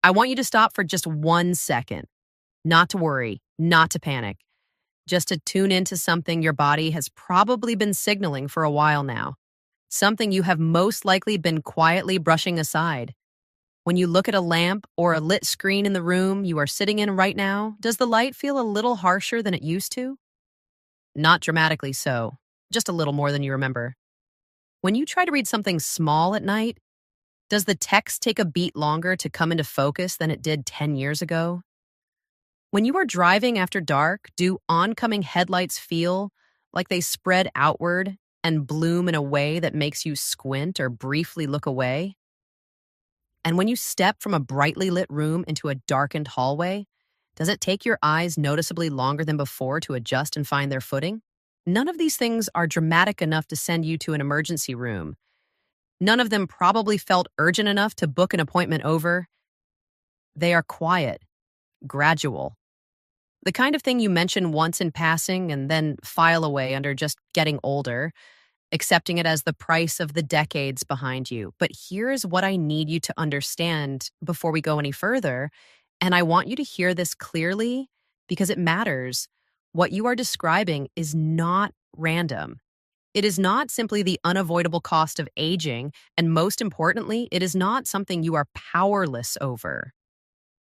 I want you to stop for just 1 second, not to worry, not to panic, just to tune into something your body has probably been signaling for a while now, something you have most likely been quietly brushing aside. When you look at a lamp or a lit screen in the room you are sitting in right now, does the light feel a little harsher than it used to? Not dramatically so, just a little more than you remember. When you try to read something small at night, does the text take a beat longer to come into focus than it did 10 years ago? When you are driving after dark, do oncoming headlights feel like they spread outward and bloom in a way that makes you squint or briefly look away? And when you step from a brightly lit room into a darkened hallway, does it take your eyes noticeably longer than before to adjust and find their footing? None of these things are dramatic enough to send you to an emergency room. None of them probably felt urgent enough to book an appointment over. They are quiet, gradual. The kind of thing you mention once in passing and then file away under just getting older, accepting it as the price of the decades behind you. But here's what I need you to understand before we go any further. And I want you to hear this clearly because it matters. What you are describing is not random. It is not simply the unavoidable cost of aging. And most importantly, it is not something you are powerless over.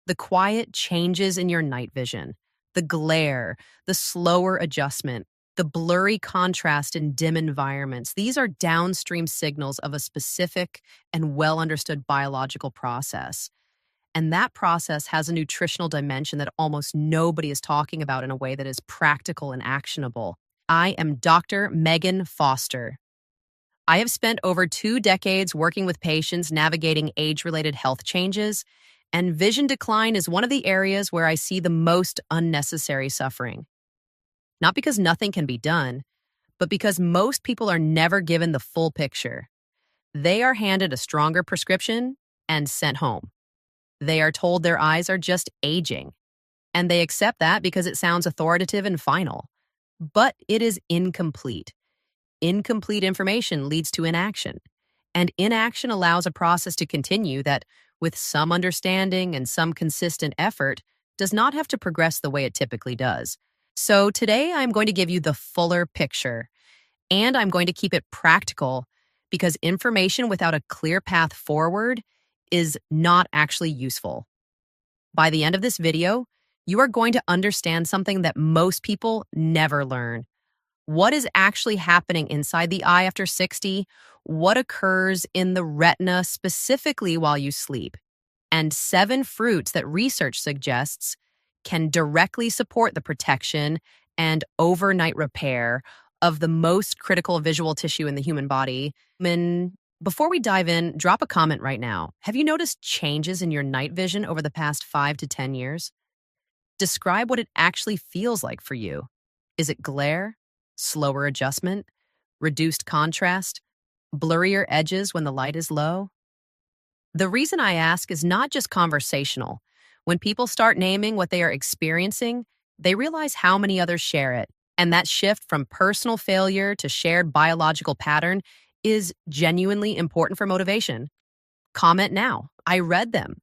The quiet changes in your night vision, the glare, the slower adjustment, the blurry contrast in dim environments, these are downstream signals of a specific and well-understood biological process. And that process has a nutritional dimension that almost nobody is talking about in a way that is practical and actionable. I am Dr. Megan Foster. I have spent over 2 decades working with patients navigating age-related health changes, and vision decline is one of the areas where I see the most unnecessary suffering. Not because nothing can be done, but because most people are never given the full picture. They are handed a stronger prescription and sent home. They are told their eyes are just aging, and they accept that because it sounds authoritative and final. But it is incomplete. Incomplete information leads to inaction, and inaction allows a process to continue that, with some understanding and some consistent effort, does not have to progress the way it typically does. So today I'm going to give you the fuller picture, and I'm going to keep it practical because information without a clear path forward is not actually useful. By the end of this video, you are going to understand something that most people never learn. What is actually happening inside the eye after 60? What occurs in the retina specifically while you sleep? And 7 fruits that research suggests can directly support the protection and overnight repair of the most critical visual tissue in the human body. Before we dive in, drop a comment right now. Have you noticed changes in your night vision over the past 5 to 10 years? Describe what it actually feels like for you. Is it glare, slower adjustment, reduced contrast, blurrier edges when the light is low? The reason I ask is not just conversational. When people start naming what they are experiencing, they realize how many others share it. And that shift from personal failure to shared biological pattern is genuinely important for motivation. Comment now. I read them.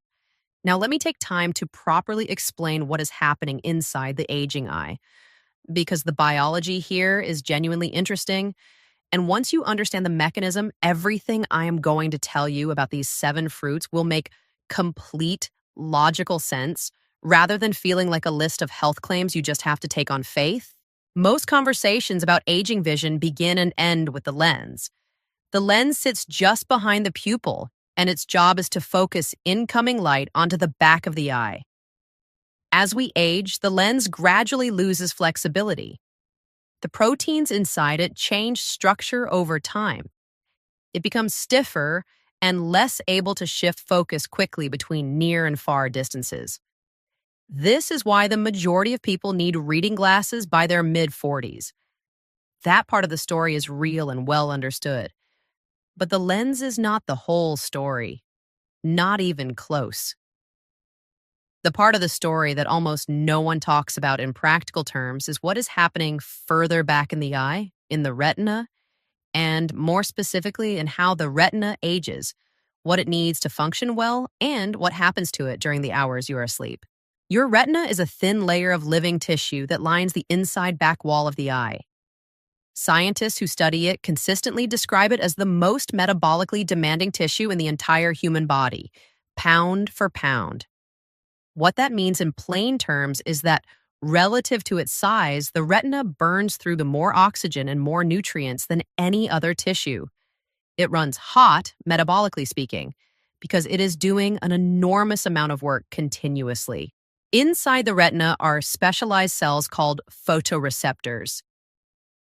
Now let me take time to properly explain what is happening inside the aging eye, because the biology here is genuinely interesting. And once you understand the mechanism, everything I am going to tell you about these 7 fruits will make complete logical sense rather than feeling like a list of health claims you just have to take on faith. Most conversations about aging vision begin and end with the lens. The lens sits just behind the pupil, and its job is to focus incoming light onto the back of the eye. As we age, the lens gradually loses flexibility. The proteins inside it change structure over time. It becomes stiffer and less able to shift focus quickly between near and far distances. This is why the majority of people need reading glasses by their mid-40s. That part of the story is real and well understood. But the lens is not the whole story, not even close. The part of the story that almost no one talks about in practical terms is what is happening further back in the eye, in the retina, and more specifically in how the retina ages, what it needs to function well, and what happens to it during the hours you are asleep. Your retina is a thin layer of living tissue that lines the inside back wall of the eye. Scientists who study it consistently describe it as the most metabolically demanding tissue in the entire human body, pound for pound. What that means in plain terms is that relative to its size, the retina burns through the more oxygen and more nutrients than any other tissue. It runs hot, metabolically speaking, because it is doing an enormous amount of work continuously. Inside the retina are specialized cells called photoreceptors.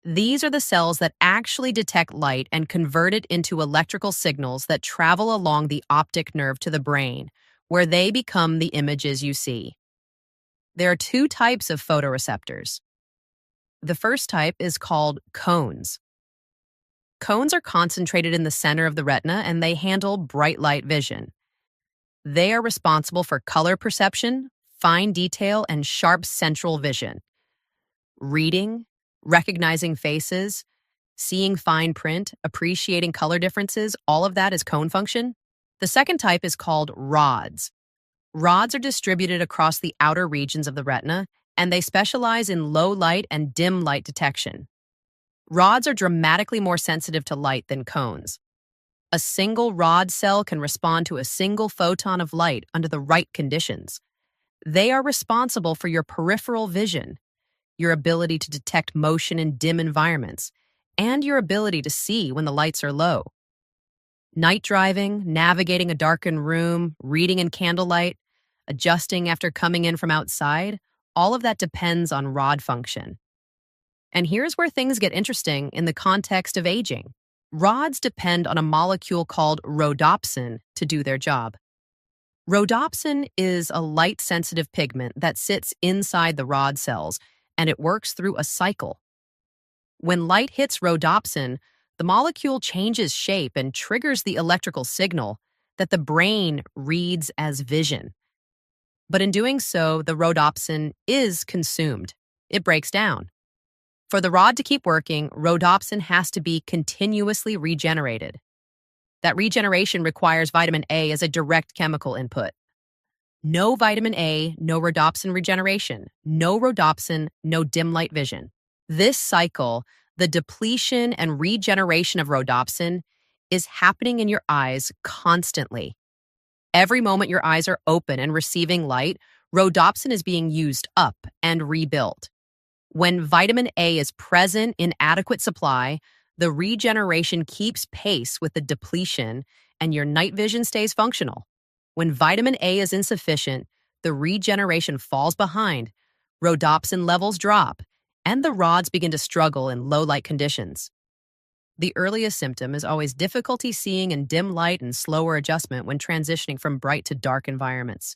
These are the cells that actually detect light and convert it into electrical signals that travel along the optic nerve to the brain, where they become the images you see. There are two types of photoreceptors. The first type is called cones. Cones are concentrated in the center of the retina and they handle bright light vision. They are responsible for color perception, fine detail, and sharp central vision. Reading, recognizing faces, seeing fine print, appreciating color differences, all of that is cone function. The second type is called rods. Rods are distributed across the outer regions of the retina, and they specialize in low light and dim light detection. Rods are dramatically more sensitive to light than cones. A single rod cell can respond to a single photon of light under the right conditions. They are responsible for your peripheral vision, your ability to detect motion in dim environments, and your ability to see when the lights are low. Night driving, navigating a darkened room, reading in candlelight, adjusting after coming in from outside, all of that depends on rod function. And here's where things get interesting in the context of aging. Rods depend on a molecule called rhodopsin to do their job. Rhodopsin is a light-sensitive pigment that sits inside the rod cells, and it works through a cycle. When light hits rhodopsin, the molecule changes shape and triggers the electrical signal that the brain reads as vision. But in doing so, the rhodopsin is consumed. It breaks down. For the rod to keep working, rhodopsin has to be continuously regenerated. That regeneration requires vitamin A as a direct chemical input. No vitamin A, no rhodopsin regeneration. No rhodopsin, no dim light vision. This cycle, the depletion and regeneration of rhodopsin, is happening in your eyes constantly. Every moment your eyes are open and receiving light, rhodopsin is being used up and rebuilt. When vitamin A is present in adequate supply, the regeneration keeps pace with the depletion and your night vision stays functional. When vitamin A is insufficient, the regeneration falls behind, rhodopsin levels drop, and the rods begin to struggle in low light conditions. The earliest symptom is always difficulty seeing in dim light and slower adjustment when transitioning from bright to dark environments.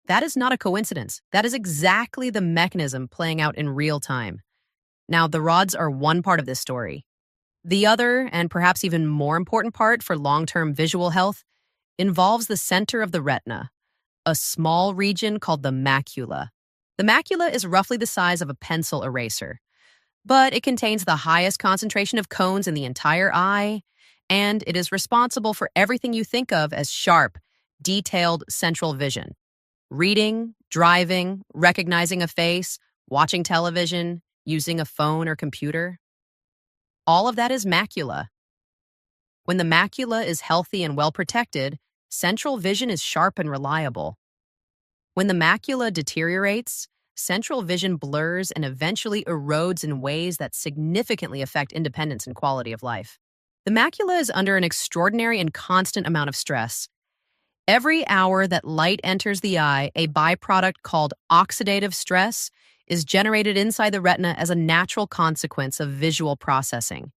That is not a coincidence. That is exactly the mechanism playing out in real time. Now, the rods are one part of this story. The other, and perhaps even more important part for long-term visual health, involves the center of the retina, a small region called the macula. The macula is roughly the size of a pencil eraser, but it contains the highest concentration of cones in the entire eye, and it is responsible for everything you think of as sharp, detailed central vision. Reading, driving, recognizing a face, watching television, using a phone or computer. All of that is macula. When the macula is healthy and well protected, central vision is sharp and reliable. When the macula deteriorates, central vision blurs and eventually erodes in ways that significantly affect independence and quality of life. The macula is under an extraordinary and constant amount of stress. Every hour that light enters the eye, a byproduct called oxidative stress is generated inside the retina as a natural consequence of visual processing.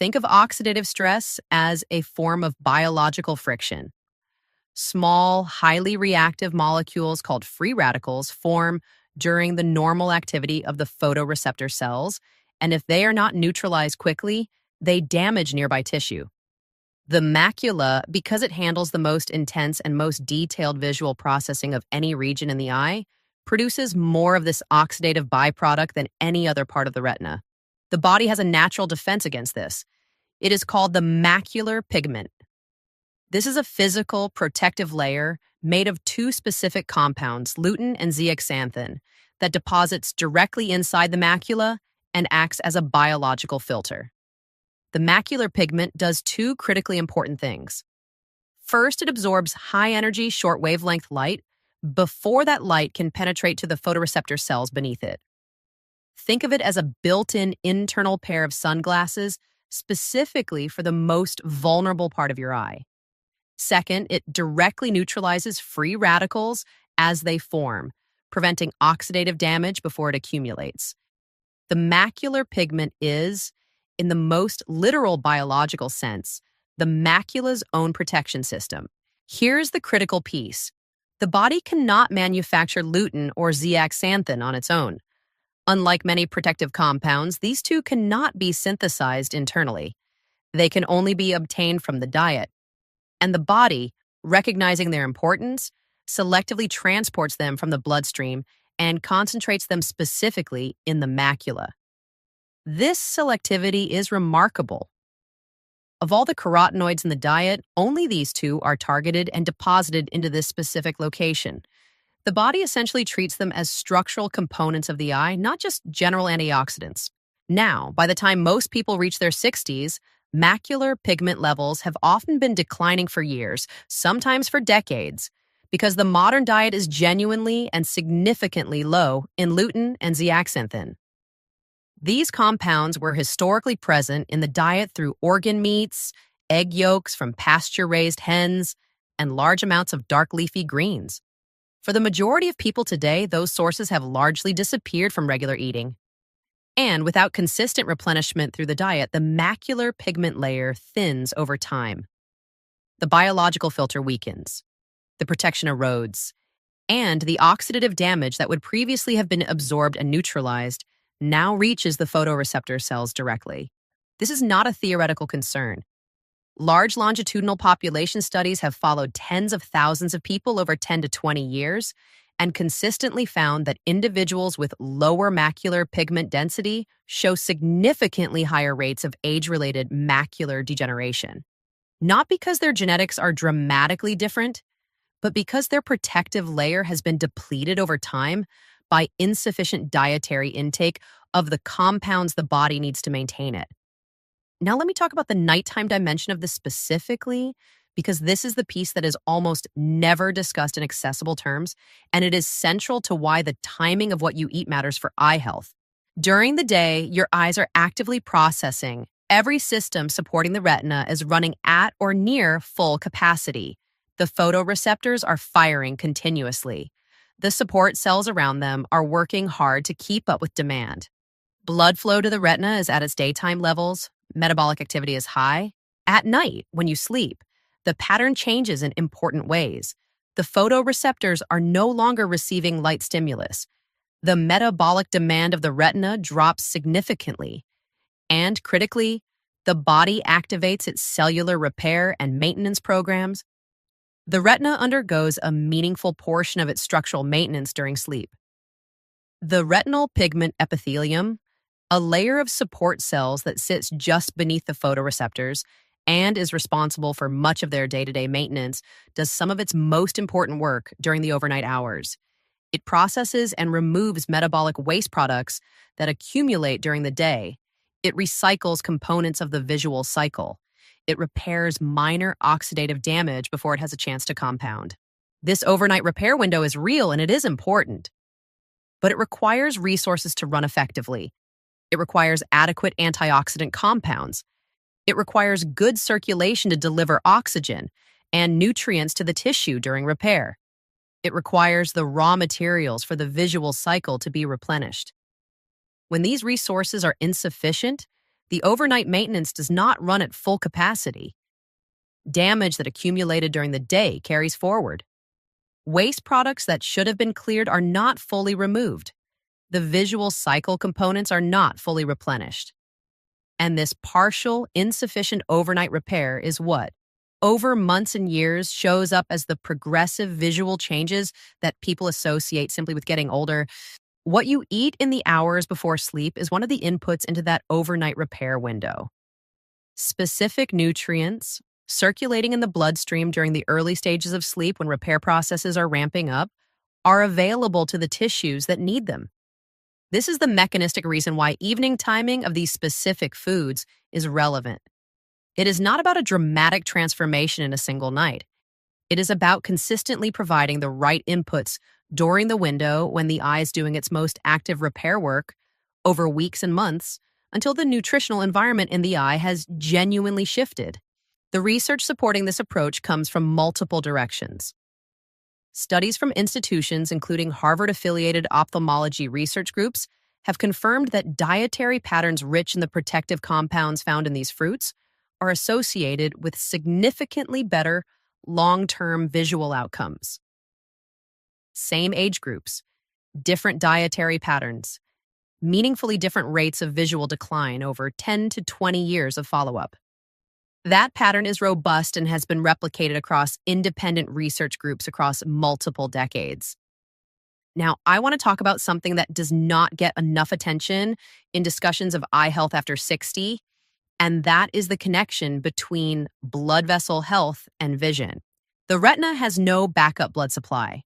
Think of oxidative stress as a form of biological friction. Small, highly reactive molecules called free radicals form during the normal activity of the photoreceptor cells, and if they are not neutralized quickly, they damage nearby tissue. The macula, because it handles the most intense and most detailed visual processing of any region in the eye, produces more of this oxidative byproduct than any other part of the retina. The body has a natural defense against this. It is called the macular pigment. This is a physical protective layer made of two specific compounds, lutein and zeaxanthin, that deposits directly inside the macula and acts as a biological filter. The macular pigment does two critically important things. First, it absorbs high-energy, short-wavelength light before that light can penetrate to the photoreceptor cells beneath it. Think of it as a built-in internal pair of sunglasses specifically for the most vulnerable part of your eye. Second, it directly neutralizes free radicals as they form, preventing oxidative damage before it accumulates. The macular pigment is, in the most literal biological sense, the macula's own protection system. Here's the critical piece. The body cannot manufacture lutein or zeaxanthin on its own. Unlike many protective compounds, these two cannot be synthesized internally. They can only be obtained from the diet. And the body, recognizing their importance, selectively transports them from the bloodstream and concentrates them specifically in the macula. This selectivity is remarkable. Of all the carotenoids in the diet, only these two are targeted and deposited into this specific location. The body essentially treats them as structural components of the eye, not just general antioxidants. Now, by the time most people reach their 60s, macular pigment levels have often been declining for years, sometimes for decades, because the modern diet is genuinely and significantly low in lutein and zeaxanthin. These compounds were historically present in the diet through organ meats, egg yolks from pasture-raised hens, and large amounts of dark leafy greens. For the majority of people today, those sources have largely disappeared from regular eating. And without consistent replenishment through the diet, the macular pigment layer thins over time. The biological filter weakens, the protection erodes, and the oxidative damage that would previously have been absorbed and neutralized now reaches the photoreceptor cells directly. This is not a theoretical concern. Large longitudinal population studies have followed tens of thousands of people over 10 to 20 years and consistently found that individuals with lower macular pigment density show significantly higher rates of age-related macular degeneration. Not because their genetics are dramatically different, but because their protective layer has been depleted over time by insufficient dietary intake of the compounds the body needs to maintain it. Now let me talk about the nighttime dimension of this specifically, because this is the piece that is almost never discussed in accessible terms, and it is central to why the timing of what you eat matters for eye health. During the day, your eyes are actively processing. Every system supporting the retina is running at or near full capacity. The photoreceptors are firing continuously. The support cells around them are working hard to keep up with demand. Blood flow to the retina is at its daytime levels. Metabolic activity is high. At night, when you sleep, the pattern changes in important ways. The photoreceptors are no longer receiving light stimulus. The metabolic demand of the retina drops significantly. And critically, the body activates its cellular repair and maintenance programs. The retina undergoes a meaningful portion of its structural maintenance during sleep. The retinal pigment epithelium, a layer of support cells that sits just beneath the photoreceptors and is responsible for much of their day-to-day maintenance, does some of its most important work during the overnight hours. It processes and removes metabolic waste products that accumulate during the day. It recycles components of the visual cycle. It repairs minor oxidative damage before it has a chance to compound. This overnight repair window is real and it is important, but it requires resources to run effectively. It requires adequate antioxidant compounds. It requires good circulation to deliver oxygen and nutrients to the tissue during repair. It requires the raw materials for the visual cycle to be replenished. When these resources are insufficient, the overnight maintenance does not run at full capacity. Damage that accumulated during the day carries forward. Waste products that should have been cleared are not fully removed. The visual cycle components are not fully replenished. And this partial, insufficient overnight repair is what, over months and years, shows up as the progressive visual changes that people associate simply with getting older. What you eat in the hours before sleep is one of the inputs into that overnight repair window. Specific nutrients, circulating in the bloodstream during the early stages of sleep when repair processes are ramping up, are available to the tissues that need them. This is the mechanistic reason why evening timing of these specific foods is relevant. It is not about a dramatic transformation in a single night. It is about consistently providing the right inputs during the window when the eye is doing its most active repair work over weeks and months until the nutritional environment in the eye has genuinely shifted. The research supporting this approach comes from multiple directions. Studies from institutions, including Harvard-affiliated ophthalmology research groups, have confirmed that dietary patterns rich in the protective compounds found in these fruits are associated with significantly better long-term visual outcomes. Same age groups, different dietary patterns, meaningfully different rates of visual decline over 10 to 20 years of follow-up. That pattern is robust and has been replicated across independent research groups across multiple decades. Now, I want to talk about something that does not get enough attention in discussions of eye health after 60, and that is the connection between blood vessel health and vision. The retina has no backup blood supply.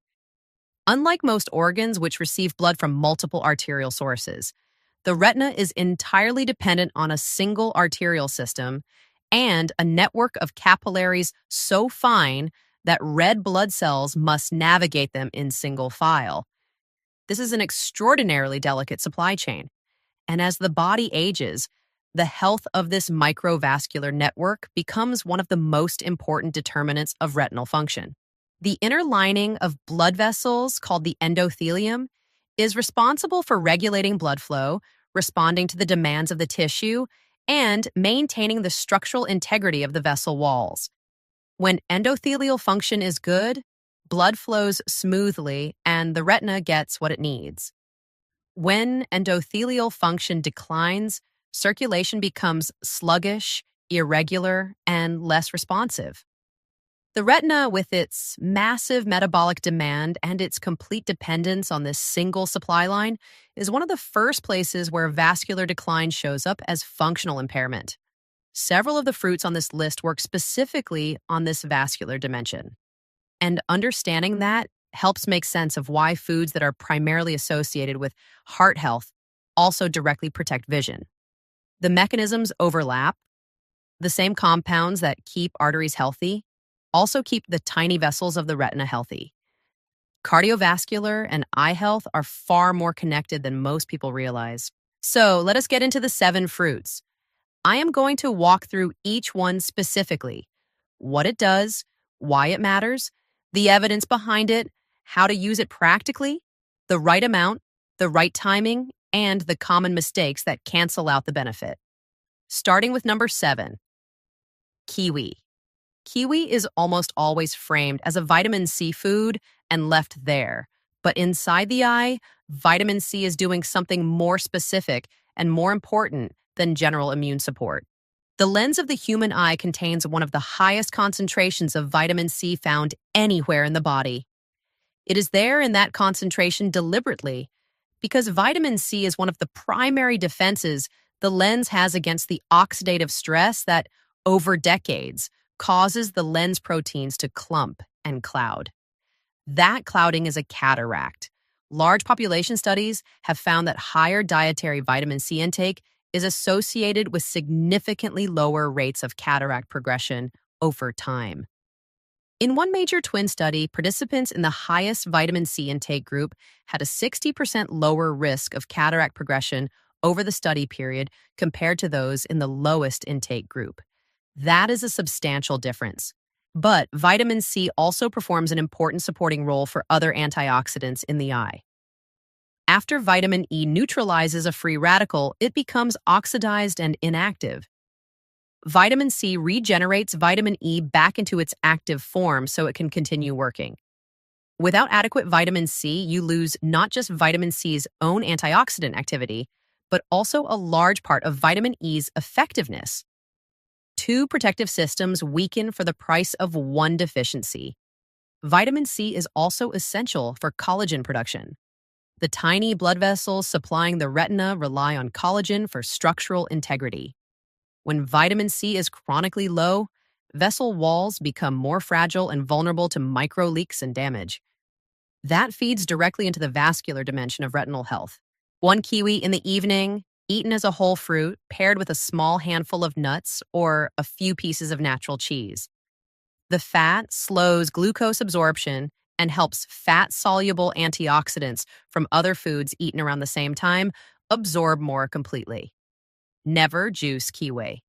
Unlike most organs, which receive blood from multiple arterial sources, the retina is entirely dependent on a single arterial system and a network of capillaries so fine that red blood cells must navigate them in single file. This is an extraordinarily delicate supply chain, and as the body ages, the health of this microvascular network becomes one of the most important determinants of retinal function. The inner lining of blood vessels, called the endothelium, is responsible for regulating blood flow, responding to the demands of the tissue, and maintaining the structural integrity of the vessel walls. When endothelial function is good, blood flows smoothly and the retina gets what it needs. When endothelial function declines, circulation becomes sluggish, irregular, and less responsive. The retina, with its massive metabolic demand and its complete dependence on this single supply line, is one of the first places where vascular decline shows up as functional impairment. Several of the fruits on this list work specifically on this vascular dimension. And understanding that helps make sense of why foods that are primarily associated with heart health also directly protect vision. The mechanisms overlap. The same compounds that keep arteries healthy also keep the tiny vessels of the retina healthy. Cardiovascular and eye health are far more connected than most people realize. So let us get into the 7 fruits. I am going to walk through each one specifically, what it does, why it matters, the evidence behind it, how to use it practically, the right amount, the right timing, and the common mistakes that cancel out the benefit. Starting with number 7, kiwi. Kiwi is almost always framed as a vitamin C food and left there. But inside the eye, vitamin C is doing something more specific and more important than general immune support. The lens of the human eye contains one of the highest concentrations of vitamin C found anywhere in the body. It is there in that concentration deliberately because vitamin C is one of the primary defenses the lens has against the oxidative stress that, over decades, causes the lens proteins to clump and cloud. That clouding is a cataract. Large population studies have found that higher dietary vitamin C intake is associated with significantly lower rates of cataract progression over time. In one major twin study, participants in the highest vitamin C intake group had a 60% lower risk of cataract progression over the study period compared to those in the lowest intake group. That is a substantial difference. But vitamin C also performs an important supporting role for other antioxidants in the eye. After vitamin E neutralizes a free radical, it becomes oxidized and inactive. Vitamin C regenerates vitamin E back into its active form so it can continue working. Without adequate vitamin C, you lose not just vitamin C's own antioxidant activity, but also a large part of vitamin E's effectiveness. 2 protective systems weaken for the price of 1 deficiency. Vitamin C is also essential for collagen production. The tiny blood vessels supplying the retina rely on collagen for structural integrity. When vitamin C is chronically low, vessel walls become more fragile and vulnerable to micro leaks and damage. That feeds directly into the vascular dimension of retinal health. One kiwi in the evening, eaten as a whole fruit, paired with a small handful of nuts or a few pieces of natural cheese. The fat slows glucose absorption and helps fat-soluble antioxidants from other foods eaten around the same time absorb more completely. Never juice kiwi.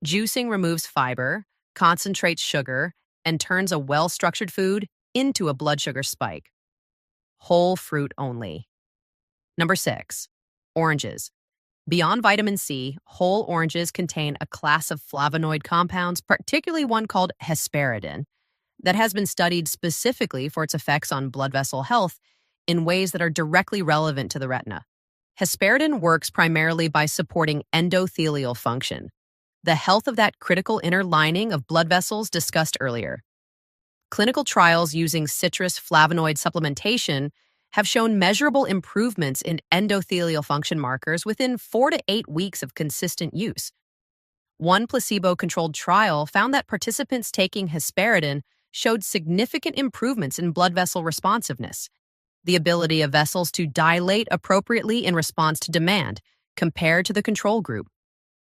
Juicing removes fiber, concentrates sugar, and turns a well-structured food into a blood sugar spike. Whole fruit only. Number 6, oranges. Beyond vitamin C, whole oranges contain a class of flavonoid compounds, particularly one called hesperidin, that has been studied specifically for its effects on blood vessel health in ways that are directly relevant to the retina. Hesperidin works primarily by supporting endothelial function, the health of that critical inner lining of blood vessels discussed earlier. Clinical trials using citrus flavonoid supplementation have shown measurable improvements in endothelial function markers within 4 to 8 weeks of consistent use. One placebo-controlled trial found that participants taking hesperidin showed significant improvements in blood vessel responsiveness, the ability of vessels to dilate appropriately in response to demand, compared to the control group.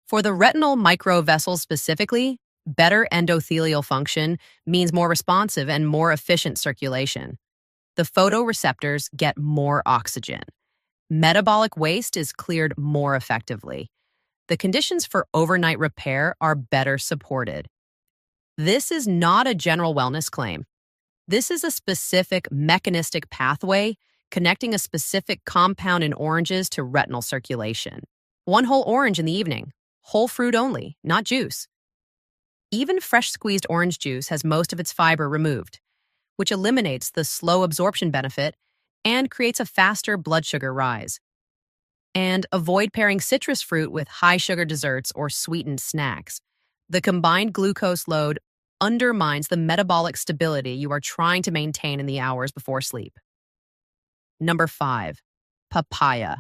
For the retinal microvessels specifically, better endothelial function means more responsive and more efficient circulation. The photoreceptors get more oxygen. Metabolic waste is cleared more effectively. The conditions for overnight repair are better supported. This is not a general wellness claim. This is a specific mechanistic pathway connecting a specific compound in oranges to retinal circulation. One whole orange in the evening, whole fruit only, not juice. Even fresh squeezed orange juice has most of its fiber removed, which eliminates the slow absorption benefit and creates a faster blood sugar rise. And avoid pairing citrus fruit with high sugar desserts or sweetened snacks. The combined glucose load undermines the metabolic stability you are trying to maintain in the hours before sleep. Number 5, papaya.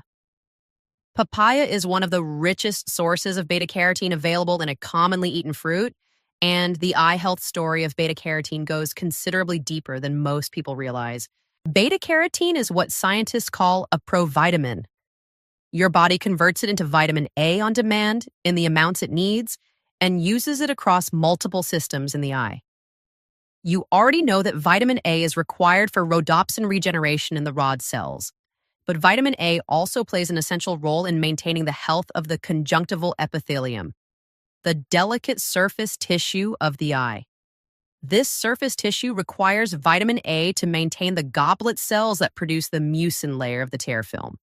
Papaya is one of the richest sources of beta-carotene available in a commonly eaten fruit, and the eye health story of beta-carotene goes considerably deeper than most people realize. Beta-carotene is what scientists call a provitamin. Your body converts it into vitamin A on demand in the amounts it needs and uses it across multiple systems in the eye. You already know that vitamin A is required for rhodopsin regeneration in the rod cells, but vitamin A also plays an essential role in maintaining the health of the conjunctival epithelium, the delicate surface tissue of the eye. This surface tissue requires vitamin A to maintain the goblet cells that produce the mucin layer of the tear film.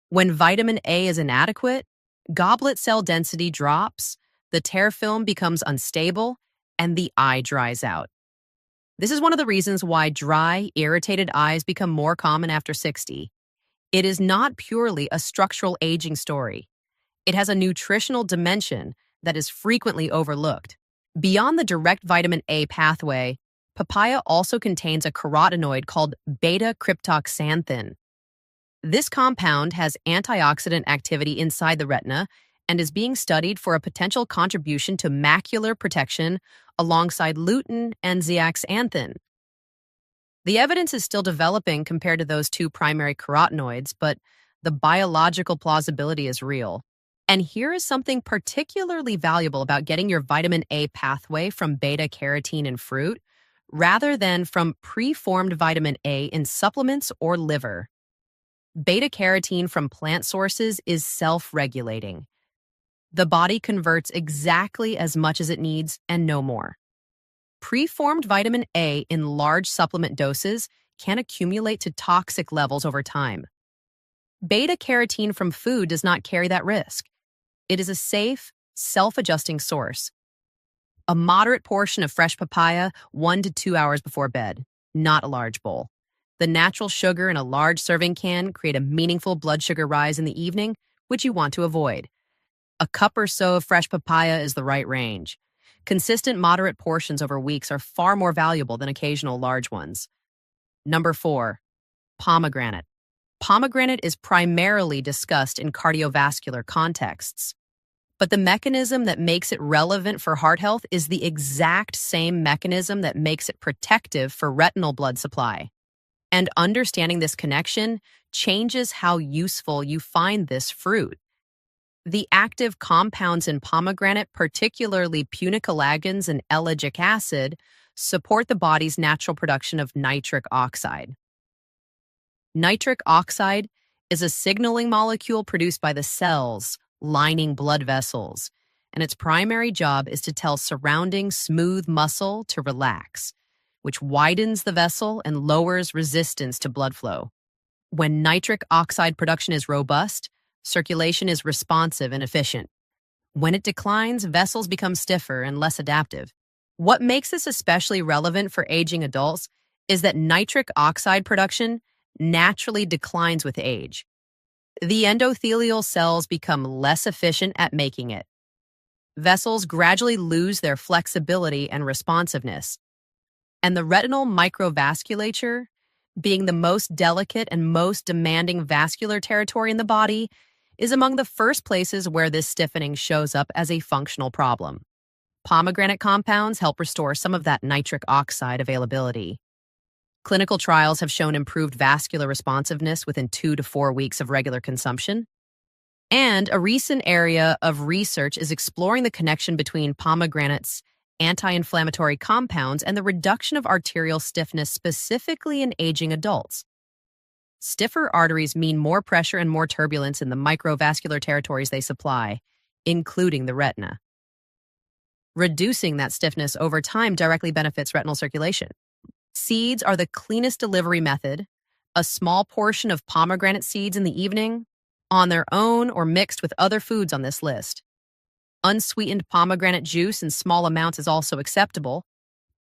When vitamin A is inadequate, goblet cell density drops, the tear film becomes unstable, and the eye dries out. This is one of the reasons why dry, irritated eyes become more common after 60. It is not purely a structural aging story. It has a nutritional dimension that is frequently overlooked. Beyond the direct vitamin A pathway, papaya also contains a carotenoid called beta-cryptoxanthin. This compound has antioxidant activity inside the retina and is being studied for a potential contribution to macular protection alongside lutein and zeaxanthin. The evidence is still developing compared to those two primary carotenoids, but the biological plausibility is real. And here is something particularly valuable about getting your vitamin A pathway from beta-carotene in fruit, rather than from preformed vitamin A in supplements or liver. Beta-carotene from plant sources is self-regulating. The body converts exactly as much as it needs and no more. Preformed vitamin A in large supplement doses can accumulate to toxic levels over time. Beta-carotene from food does not carry that risk. It is a safe, self-adjusting source. A moderate portion of fresh papaya 1 to 2 hours before bed, not a large bowl. The natural sugar in a large serving can create a meaningful blood sugar rise in the evening, which you want to avoid. A cup or so of fresh papaya is the right range. Consistent moderate portions over weeks are far more valuable than occasional large ones. Number 4, pomegranate. Pomegranate is primarily discussed in cardiovascular contexts. But the mechanism that makes it relevant for heart health is the exact same mechanism that makes it protective for retinal blood supply. And understanding this connection changes how useful you find this fruit. The active compounds in pomegranate, particularly punicalagins and ellagic acid, support the body's natural production of nitric oxide. Nitric oxide is a signaling molecule produced by the cells lining blood vessels, and its primary job is to tell surrounding smooth muscle to relax, which widens the vessel and lowers resistance to blood flow. When nitric oxide production is robust, circulation is responsive and efficient. When it declines, vessels become stiffer and less adaptive. What makes this especially relevant for aging adults is that nitric oxide production naturally declines with age. The endothelial cells become less efficient at making it. Vessels gradually lose their flexibility and responsiveness. And the retinal microvasculature, being the most delicate and most demanding vascular territory in the body, is among the first places where this stiffening shows up as a functional problem. Pomegranate compounds help restore some of that nitric oxide availability. Clinical trials have shown improved vascular responsiveness within 2 to 4 weeks of regular consumption. And a recent area of research is exploring the connection between pomegranate's anti-inflammatory compounds and the reduction of arterial stiffness, specifically in aging adults. Stiffer arteries mean more pressure and more turbulence in the microvascular territories they supply, including the retina. Reducing that stiffness over time directly benefits retinal circulation. Seeds are the cleanest delivery method. A small portion of pomegranate seeds in the evening, on their own or mixed with other foods on this list. Unsweetened pomegranate juice in small amounts is also acceptable,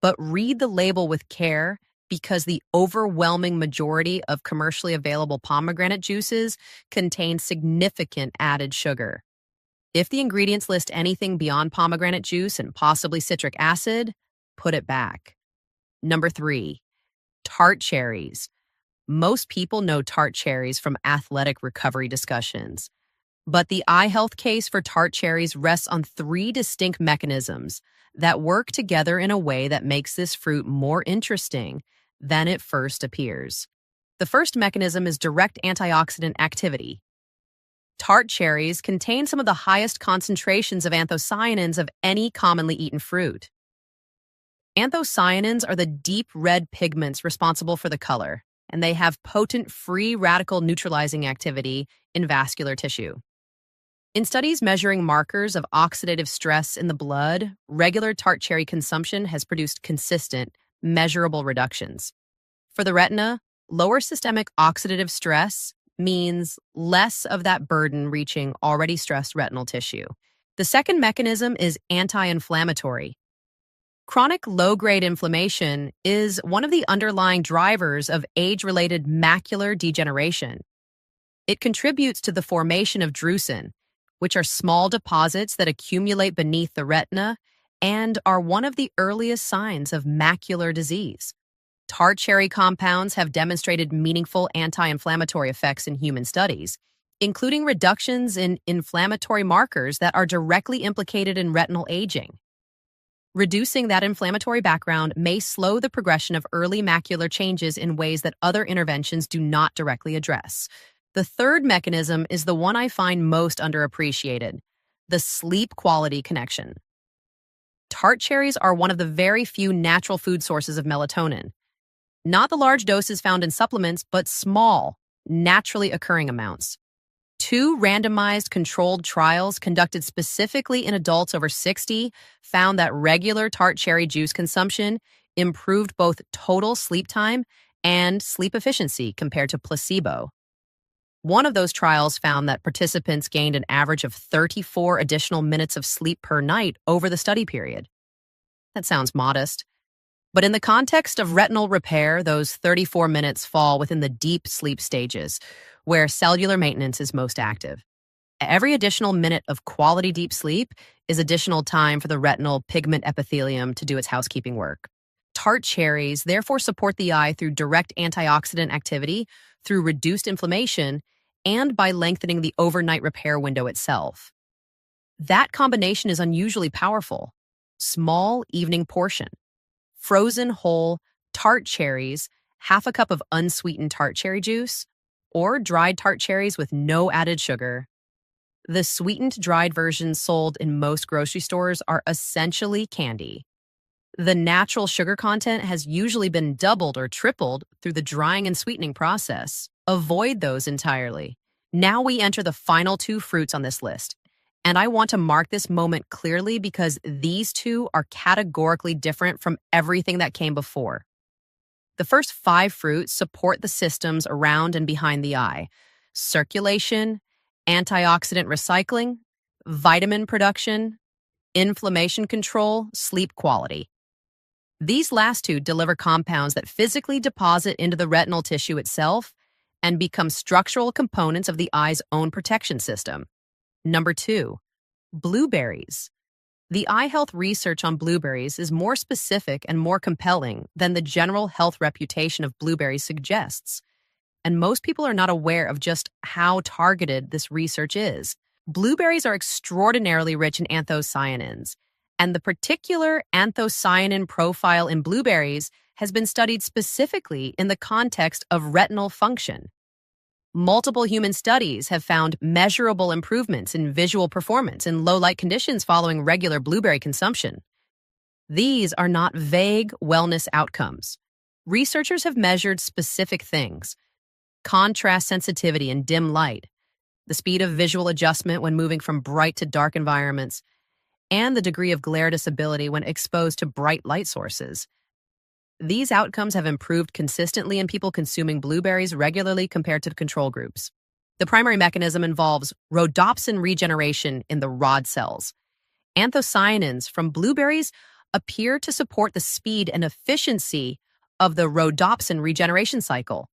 but read the label with care because the overwhelming majority of commercially available pomegranate juices contain significant added sugar. If the ingredients list anything beyond pomegranate juice and possibly citric acid, put it back. Number 3, tart cherries. Most people know tart cherries from athletic recovery discussions. But the eye health case for tart cherries rests on 3 distinct mechanisms that work together in a way that makes this fruit more interesting than it first appears. The first mechanism is direct antioxidant activity. Tart cherries contain some of the highest concentrations of anthocyanins of any commonly eaten fruit. Anthocyanins are the deep red pigments responsible for the color, and they have potent free radical neutralizing activity in vascular tissue. In studies measuring markers of oxidative stress in the blood, regular tart cherry consumption has produced consistent, measurable reductions. For the retina, lower systemic oxidative stress means less of that burden reaching already stressed retinal tissue. The second mechanism is anti-inflammatory. Chronic low-grade inflammation is one of the underlying drivers of age-related macular degeneration. It contributes to the formation of drusen, which are small deposits that accumulate beneath the retina and are one of the earliest signs of macular disease. Tart cherry compounds have demonstrated meaningful anti-inflammatory effects in human studies, including reductions in inflammatory markers that are directly implicated in retinal aging. Reducing that inflammatory background may slow the progression of early macular changes in ways that other interventions do not directly address. The third mechanism is the one I find most underappreciated, the sleep quality connection. Tart cherries are one of the very few natural food sources of melatonin. Not the large doses found in supplements, but small, naturally occurring amounts. 2 randomized controlled trials conducted specifically in adults over 60 found that regular tart cherry juice consumption improved both total sleep time and sleep efficiency compared to placebo. One of those trials found that participants gained an average of 34 additional minutes of sleep per night over the study period. That sounds modest. But in the context of retinal repair, those 34 minutes fall within the deep sleep stages, where cellular maintenance is most active. Every additional minute of quality deep sleep is additional time for the retinal pigment epithelium to do its housekeeping work. Tart cherries therefore support the eye through direct antioxidant activity, through reduced inflammation, and by lengthening the overnight repair window itself. That combination is unusually powerful. Small evening portion. Frozen whole tart cherries, half a cup of unsweetened tart cherry juice, or dried tart cherries with no added sugar. The sweetened dried versions sold in most grocery stores are essentially candy. The natural sugar content has usually been doubled or tripled through the drying and sweetening process. Avoid those entirely. Now we enter the final two fruits on this list. And I want to mark this moment clearly because these two are categorically different from everything that came before. The first five fruits support the systems around and behind the eye: circulation, antioxidant recycling, vitamin production, inflammation control, sleep quality. These last two deliver compounds that physically deposit into the retinal tissue itself and become structural components of the eye's own protection system. Number 2, blueberries. The eye health research on blueberries is more specific and more compelling than the general health reputation of blueberries suggests. And most people are not aware of just how targeted this research is. Blueberries are extraordinarily rich in anthocyanins, and the particular anthocyanin profile in blueberries has been studied specifically in the context of retinal function. Multiple human studies have found measurable improvements in visual performance in low-light conditions following regular blueberry consumption. These are not vague wellness outcomes. Researchers have measured specific things: contrast sensitivity in dim light, the speed of visual adjustment when moving from bright to dark environments, and the degree of glare disability when exposed to bright light sources. These outcomes have improved consistently in people consuming blueberries regularly compared to control groups. The primary mechanism involves rhodopsin regeneration in the rod cells. Anthocyanins from blueberries appear to support the speed and efficiency of the rhodopsin regeneration cycle.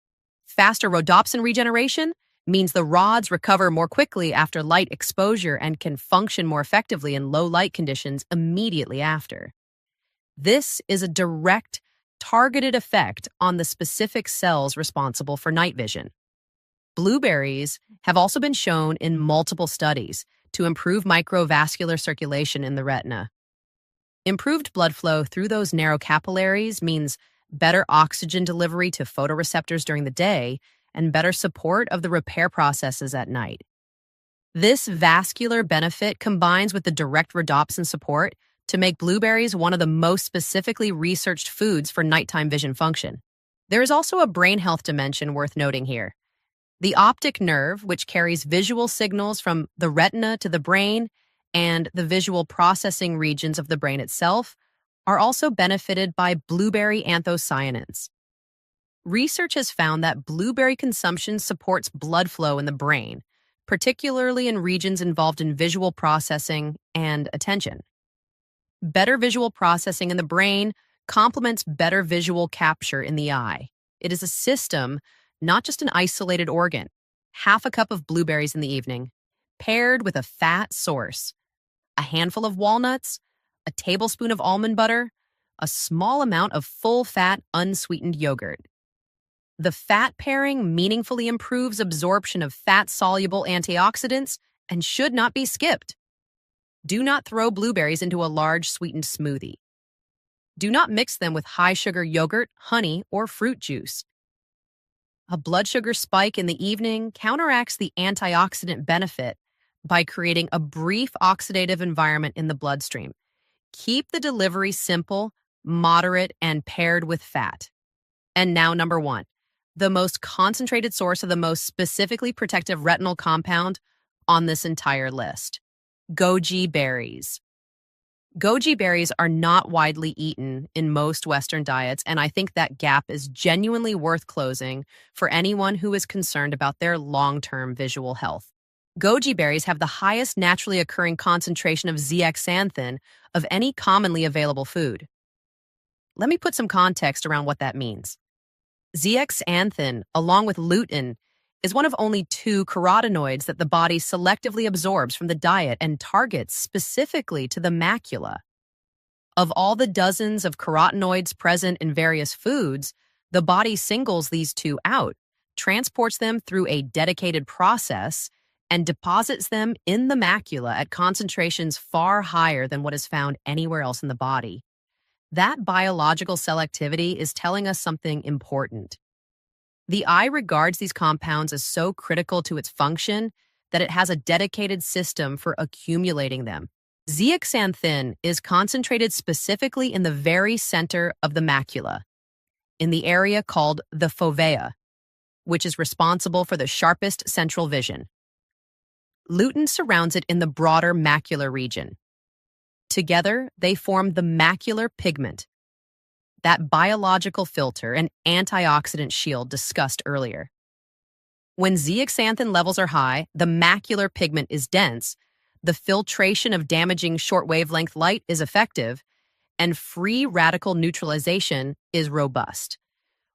Faster rhodopsin regeneration means the rods recover more quickly after light exposure and can function more effectively in low light conditions immediately after. This is a direct, targeted effect on the specific cells responsible for night vision. Blueberries have also been shown in multiple studies to improve microvascular circulation in the retina. Improved blood flow through those narrow capillaries means better oxygen delivery to photoreceptors during the day and better support of the repair processes at night. This vascular benefit combines with the direct rhodopsin support to make blueberries one of the most specifically researched foods for nighttime vision function. There is also a brain health dimension worth noting here. The optic nerve, which carries visual signals from the retina to the brain and the visual processing regions of the brain itself, are also benefited by blueberry anthocyanins. Research has found that blueberry consumption supports blood flow in the brain, particularly in regions involved in visual processing and attention. Better visual processing in the brain complements better visual capture in the eye. It is a system, not just an isolated organ. Half a cup of blueberries in the evening, paired with a fat source, a handful of walnuts, a tablespoon of almond butter, a small amount of full-fat unsweetened yogurt. The fat pairing meaningfully improves absorption of fat-soluble antioxidants and should not be skipped. Do not throw blueberries into a large sweetened smoothie. Do not mix them with high-sugar yogurt, honey, or fruit juice. A blood sugar spike in the evening counteracts the antioxidant benefit by creating a brief oxidative environment in the bloodstream. Keep the delivery simple, moderate, and paired with fat. And now number 1, the most concentrated source of the most specifically protective retinal compound on this entire list: goji berries. Goji berries are not widely eaten in most Western diets, and I think that gap is genuinely worth closing for anyone who is concerned about their long-term visual health. Goji berries have the highest naturally occurring concentration of zeaxanthin of any commonly available food. Let me put some context around what that means. Zeaxanthin, along with lutein, is one of only 2 carotenoids that the body selectively absorbs from the diet and targets specifically to the macula. Of all the dozens of carotenoids present in various foods, the body singles these 2 out, transports them through a dedicated process, and deposits them in the macula at concentrations far higher than what is found anywhere else in the body. That biological selectivity is telling us something important. The eye regards these compounds as so critical to its function that it has a dedicated system for accumulating them. Zeaxanthin is concentrated specifically in the very center of the macula, in the area called the fovea, which is responsible for the sharpest central vision. Lutein surrounds it in the broader macular region. Together, they form the macular pigment, that biological filter and antioxidant shield discussed earlier. When zeaxanthin levels are high, the macular pigment is dense, the filtration of damaging short-wavelength light is effective, and free radical neutralization is robust.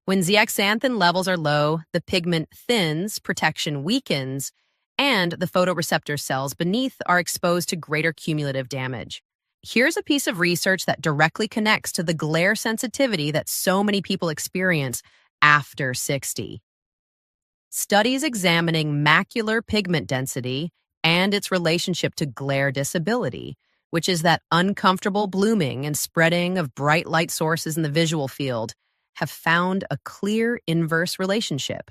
When zeaxanthin levels are low, the pigment thins, protection weakens, and the photoreceptor cells beneath are exposed to greater cumulative damage. Here's a piece of research that directly connects to the glare sensitivity that so many people experience after 60. Studies examining macular pigment density and its relationship to glare disability, which is that uncomfortable blooming and spreading of bright light sources in the visual field, have found a clear inverse relationship.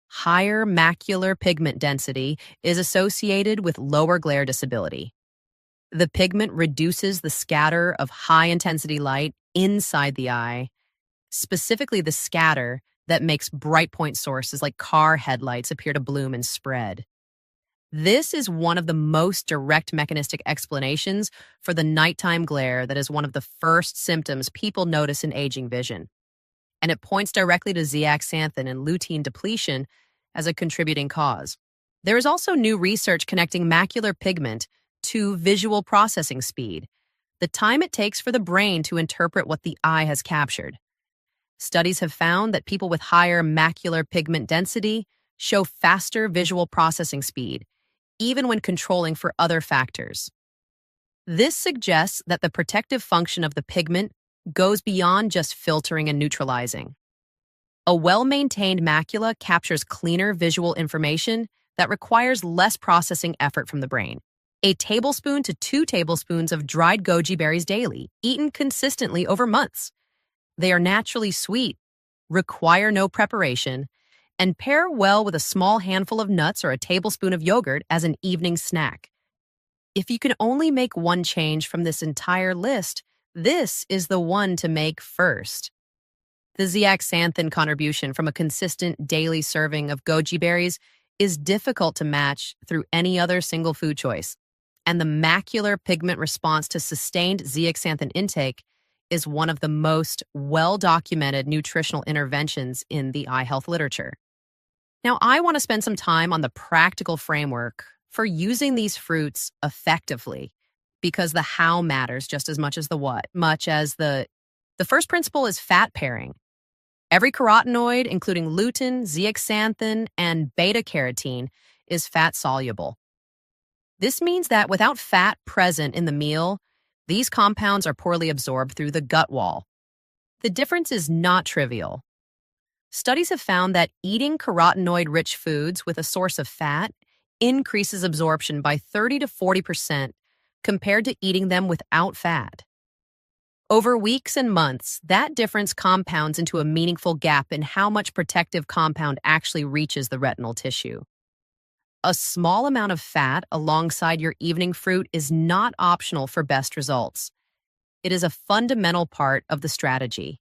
Higher macular pigment density is associated with lower glare disability. The pigment reduces the scatter of high-intensity light inside the eye, specifically the scatter that makes bright point sources like car headlights appear to bloom and spread. This is one of the most direct mechanistic explanations for the nighttime glare that is one of the first symptoms people notice in aging vision. And it points directly to zeaxanthin and lutein depletion as a contributing cause. There is also new research connecting macular pigment to visual processing speed, the time it takes for the brain to interpret what the eye has captured. Studies have found that people with higher macular pigment density show faster visual processing speed, even when controlling for other factors. This suggests that the protective function of the pigment goes beyond just filtering and neutralizing. A well-maintained macula captures cleaner visual information that requires less processing effort from the brain. A tablespoon to 2 tablespoons of dried goji berries daily, eaten consistently over months. They are naturally sweet, require no preparation, and pair well with a small handful of nuts or a tablespoon of yogurt as an evening snack. If you can only make one change from this entire list, this is the one to make first. The zeaxanthin contribution from a consistent daily serving of goji berries is difficult to match through any other single food choice, and the macular pigment response to sustained zeaxanthin intake is one of the most well-documented nutritional interventions in the eye health literature. Now, I want to spend some time on the practical framework for using these fruits effectively, because the how matters just as much as the what, much as the first principle is fat pairing. Every carotenoid, including lutein, zeaxanthin, and beta-carotene, is fat-soluble. This means that without fat present in the meal, these compounds are poorly absorbed through the gut wall. The difference is not trivial. Studies have found that eating carotenoid-rich foods with a source of fat increases absorption by 30 to 40% compared to eating them without fat. Over weeks and months, that difference compounds into a meaningful gap in how much protective compound actually reaches the retinal tissue. A small amount of fat alongside your evening fruit is not optional for best results. It is a fundamental part of the strategy.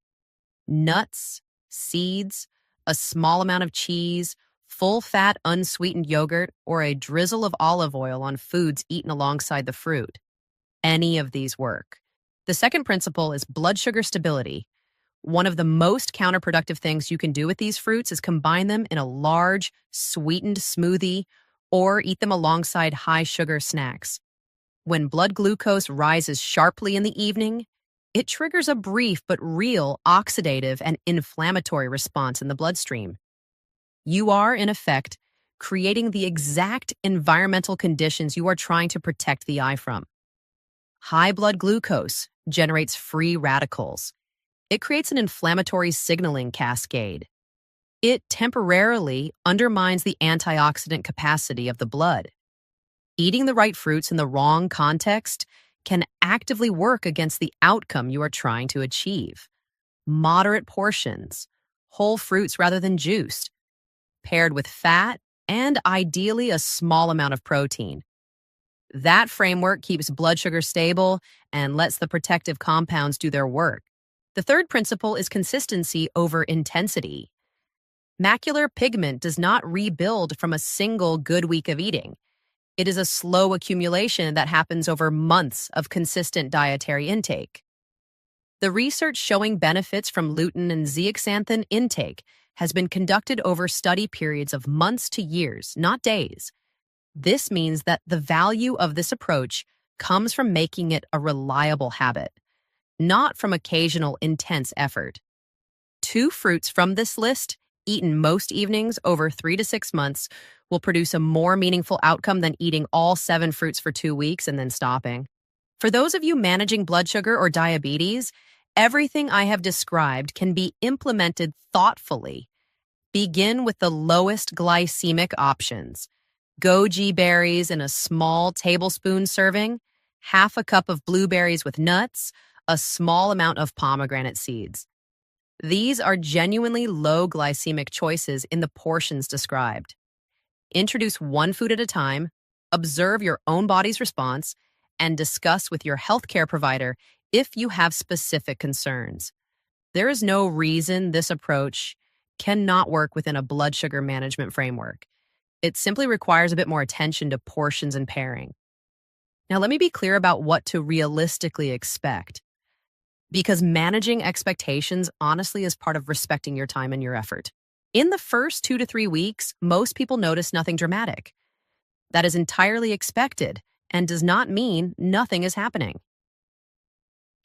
Nuts, seeds, a small amount of cheese, full-fat unsweetened yogurt, or a drizzle of olive oil on foods eaten alongside the fruit. Any of these work. The second principle is blood sugar stability. One of the most counterproductive things you can do with these fruits is combine them in a large, sweetened smoothie or eat them alongside high-sugar snacks. When blood glucose rises sharply in the evening, it triggers a brief but real oxidative and inflammatory response in the bloodstream. You are, in effect, creating the exact environmental conditions you are trying to protect the eye from. High blood glucose generates free radicals. It creates an inflammatory signaling cascade. It temporarily undermines the antioxidant capacity of the blood. Eating the right fruits in the wrong context can actively work against the outcome you are trying to achieve. Moderate portions, whole fruits rather than juiced, paired with fat, and ideally a small amount of protein. That framework keeps blood sugar stable and lets the protective compounds do their work. The third principle is consistency over intensity. Macular pigment does not rebuild from a single good week of eating. It is a slow accumulation that happens over months of consistent dietary intake. The research showing benefits from lutein and zeaxanthin intake has been conducted over study periods of months to years, not days. This means that the value of this approach comes from making it a reliable habit, not from occasional intense effort. 2 fruits from this list, eaten most evenings over 3 to 6 months, will produce a more meaningful outcome than eating all 7 fruits for 2 weeks and then stopping. For those of you managing blood sugar or diabetes, everything I have described can be implemented thoughtfully. Begin with the lowest glycemic options. Goji berries in a small tablespoon serving, half a cup of blueberries with nuts, a small amount of pomegranate seeds. These are genuinely low glycemic choices in the portions described. Introduce one food at a time, observe your own body's response, and discuss with your healthcare provider if you have specific concerns. There is no reason this approach cannot work within a blood sugar management framework. It simply requires a bit more attention to portions and pairing. Now, let me be clear about what to realistically expect, because managing expectations honestly is part of respecting your time and your effort. In the first 2 to 3 weeks, most people notice nothing dramatic. That is entirely expected and does not mean nothing is happening.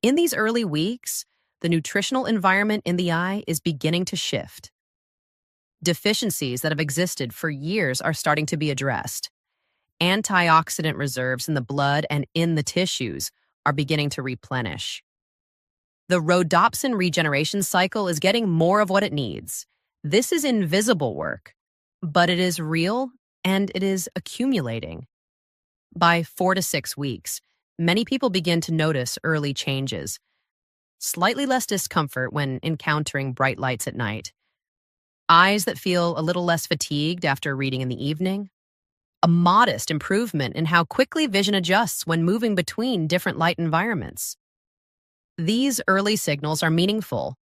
In these early weeks, the nutritional environment in the eye is beginning to shift. Deficiencies that have existed for years are starting to be addressed. Antioxidant reserves in the blood and in the tissues are beginning to replenish. The Rhodopsin regeneration cycle is getting more of what it needs. This is invisible work, but it is real and it is accumulating. By 4 to 6 weeks, many people begin to notice early changes. Slightly less discomfort when encountering bright lights at night. Eyes that feel a little less fatigued after reading in the evening. A modest improvement in how quickly vision adjusts when moving between different light environments. These early signals are meaningful.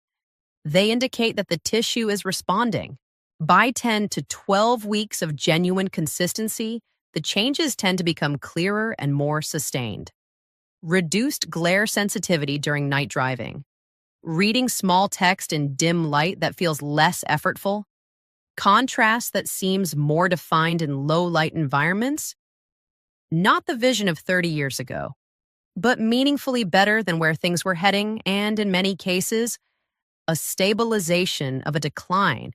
They indicate that the tissue is responding. By 10 to 12 weeks of genuine consistency, the changes tend to become clearer and more sustained. Reduced glare sensitivity during night driving. Reading small text in dim light that feels less effortful. Contrast that seems more defined in low light environments. Not the vision of 30 years ago, but meaningfully better than where things were heading, and in many cases, a stabilization of a decline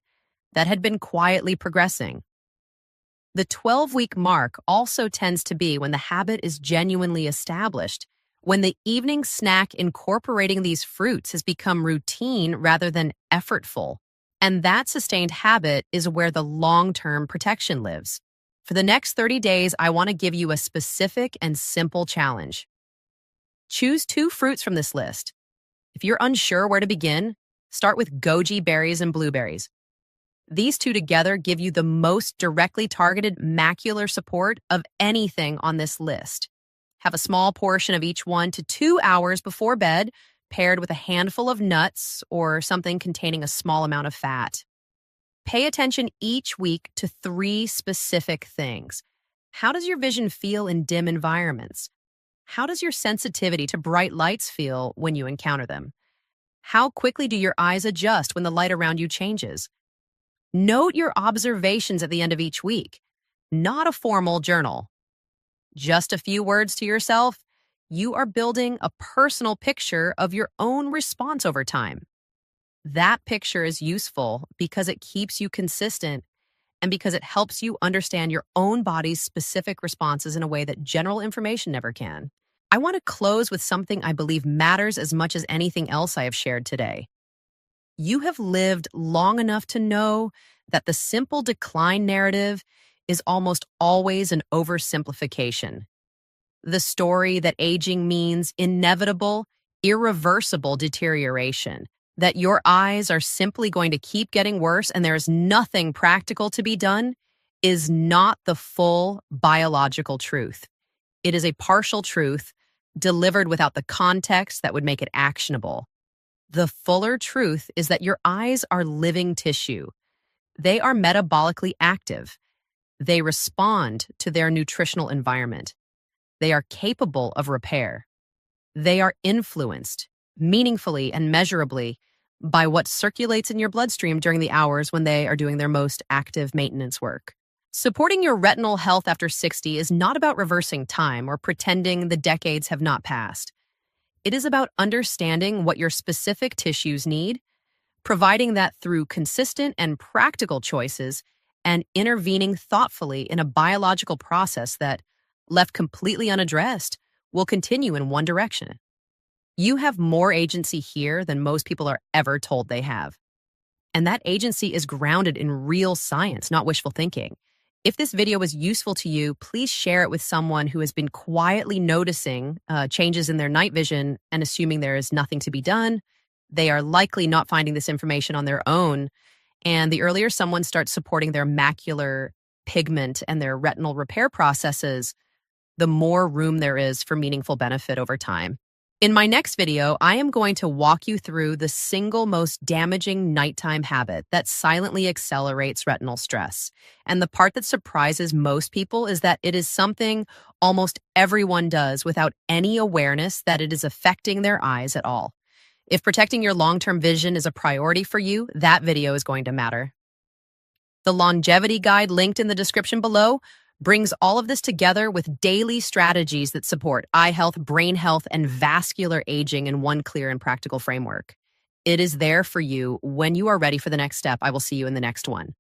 that had been quietly progressing. The 12-week mark also tends to be when the habit is genuinely established, when the evening snack incorporating these fruits has become routine rather than effortful. And that sustained habit is where the long-term protection lives. For the next 30 days, I want to give you a specific and simple challenge. Choose 2 fruits from this list. If you're unsure where to begin, start with goji berries and blueberries. These 2 together give you the most directly targeted macular support of anything on this list. Have a small portion of each 1 to 2 hours before bed, paired with a handful of nuts or something containing a small amount of fat. Pay attention each week to 3 specific things. How does your vision feel in dim environments? How does your sensitivity to bright lights feel when you encounter them? How quickly do your eyes adjust when the light around you changes? Note your observations at the end of each week, not a formal journal. Just a few words to yourself, you are building a personal picture of your own response over time. That picture is useful because it keeps you consistent and because it helps you understand your own body's specific responses in a way that general information never can. I want to close with something I believe matters as much as anything else I have shared today. You have lived long enough to know that the simple decline narrative is almost always an oversimplification. The story that aging means inevitable, irreversible deterioration, that your eyes are simply going to keep getting worse and there is nothing practical to be done, is not the full biological truth. It is a partial truth delivered without the context that would make it actionable. The fuller truth is that your eyes are living tissue. They are metabolically active. They respond to their nutritional environment. They are capable of repair. They are influenced meaningfully and measurably by what circulates in your bloodstream during the hours when they are doing their most active maintenance work. Supporting your retinal health after 60 is not about reversing time or pretending the decades have not passed. It is about understanding what your specific tissues need, providing that through consistent and practical choices, and intervening thoughtfully in a biological process that, left completely unaddressed, will continue in one direction. You have more agency here than most people are ever told they have. And that agency is grounded in real science, not wishful thinking. If this video was useful to you, please share it with someone who has been quietly noticing changes in their night vision and assuming there is nothing to be done. They are likely not finding this information on their own. And the earlier someone starts supporting their macular pigment and their retinal repair processes, the more room there is for meaningful benefit over time. In my next video, I am going to walk you through the single most damaging nighttime habit that silently accelerates retinal stress. And the part that surprises most people is that it is something almost everyone does without any awareness that it is affecting their eyes at all. If protecting your long-term vision is a priority for you, that video is going to matter. The longevity guide linked in the description below brings all of this together with daily strategies that support eye health, brain health, and vascular aging in one clear and practical framework. It is there for you when you are ready for the next step. I will see you in the next one.